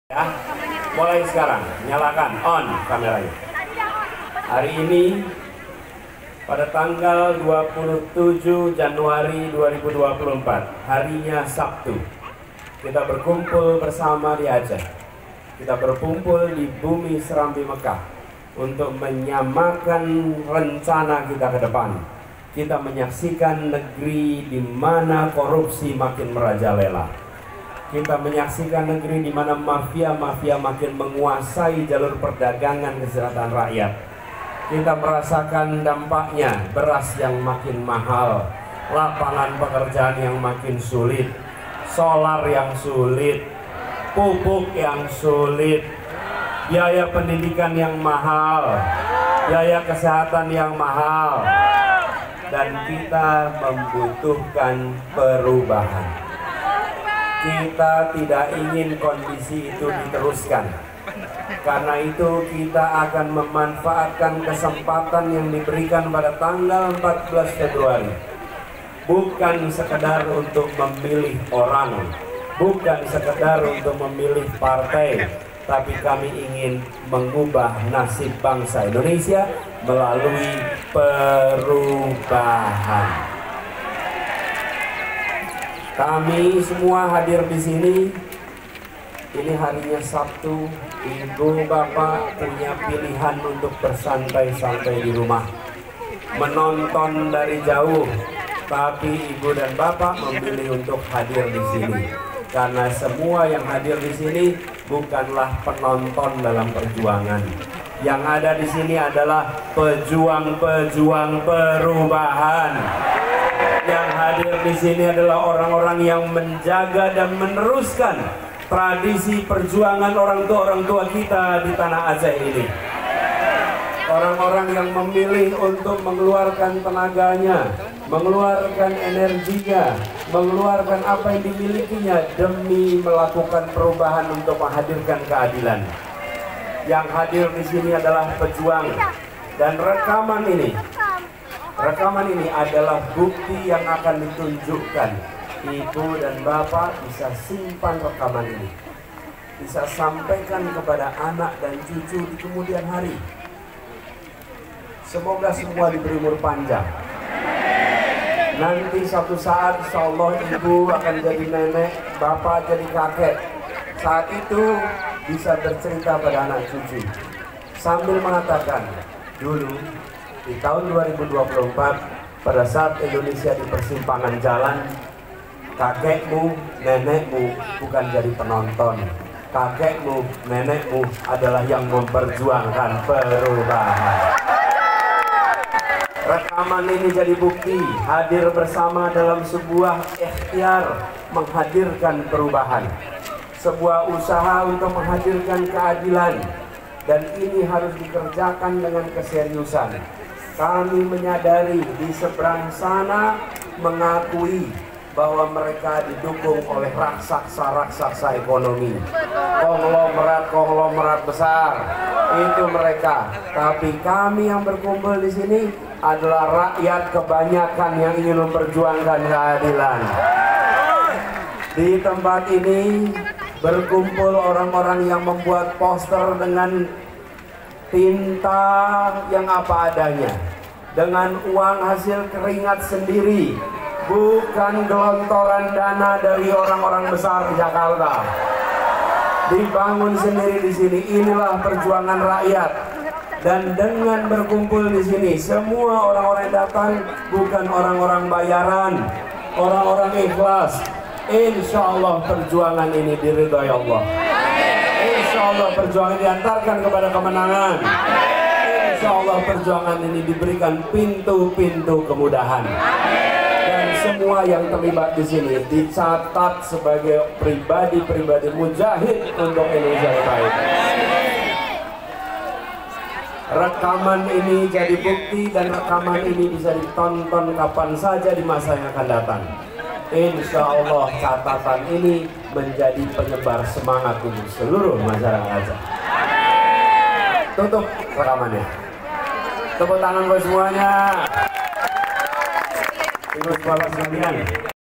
Ya, mulai sekarang, nyalakan on kameranya. Hari ini pada tanggal 27 Januari 2024, harinya Sabtu, kita berkumpul bersama di Aceh. Kita berkumpul di bumi Serambi Mekah untuk menyamakan rencana kita ke depan. Kita menyaksikan negeri di mana korupsi makin merajalela. Kita menyaksikan negeri di mana mafia-mafia makin menguasai jalur perdagangan kesejahteraan rakyat. Kita merasakan dampaknya, beras yang makin mahal, lapangan pekerjaan yang makin sulit, solar yang sulit, pupuk yang sulit, biaya pendidikan yang mahal, biaya kesehatan yang mahal, dan kita membutuhkan perubahan. Kita tidak ingin kondisi itu diteruskan. Karena itu kita akan memanfaatkan kesempatan yang diberikan pada tanggal 14 Februari. Bukan sekedar untuk memilih orang, bukan sekedar untuk memilih partai, tapi kami ingin mengubah nasib bangsa Indonesia melalui perubahan. Kami semua hadir di sini. Ini harinya Sabtu. Ibu bapak punya pilihan untuk bersantai-santai di rumah, menonton dari jauh. Tapi ibu dan bapak memilih untuk hadir di sini karena semua yang hadir di sini bukanlah penonton dalam perjuangan. Yang ada di sini adalah pejuang-pejuang perubahan. Yang hadir di sini adalah orang-orang yang menjaga dan meneruskan tradisi perjuangan orang tua kita di tanah Aceh ini. Orang-orang yang memilih untuk mengeluarkan tenaganya, mengeluarkan energinya, mengeluarkan apa yang dimilikinya demi melakukan perubahan untuk menghadirkan keadilan. Yang hadir di sini adalah pejuang, dan rekaman ini adalah bukti yang akan ditunjukkan. Ibu dan bapak bisa simpan rekaman ini, bisa sampaikan kepada anak dan cucu di kemudian hari. Semoga semua diberi umur panjang. Nanti suatu saat insya Allah ibu akan jadi nenek, bapak jadi kakek. Saat itu bisa bercerita pada anak cucu sambil mengatakan, dulu di tahun 2024 pada saat Indonesia di persimpangan jalan, kakekmu, nenekmu bukan jadi penonton. Kakekmu, nenekmu adalah yang memperjuangkan perubahan. Rekaman ini jadi bukti hadir bersama dalam sebuah ikhtiar menghadirkan perubahan, sebuah usaha untuk menghadirkan keadilan, dan ini harus dikerjakan dengan keseriusan. Kami menyadari di seberang sana mengakui bahwa mereka didukung oleh raksasa-raksasa ekonomi, konglomerat besar, itu mereka. Tapi kami yang berkumpul di sini adalah rakyat kebanyakan yang ingin memperjuangkan keadilan. Di tempat ini berkumpul orang-orang yang membuat poster dengan tinta yang apa adanya, dengan uang hasil keringat sendiri, bukan gelontoran dana dari orang-orang besar di Jakarta. Dibangun sendiri di sini. Inilah perjuangan rakyat. Dan dengan berkumpul di sini, semua orang-orang yang datang bukan orang-orang bayaran, orang-orang ikhlas. Insya Allah perjuangan ini diridhai Allah. Insya Allah perjuangan diantarkan kepada kemenangan. Insya Allah perjuangan ini diberikan pintu-pintu kemudahan. Dan semua yang terlibat di sini dicatat sebagai pribadi-pribadi mujahid untuk Indonesia yang baik. Rekaman ini jadi bukti, dan rekaman ini bisa ditonton kapan saja di masa yang akan datang. Insya Allah catatan ini menjadi penyebar semangat untuk seluruh masyarakat Aceh. Tutup rekamannya. Tepuk tangan buat semuanya. Ibu Bapak sekalian.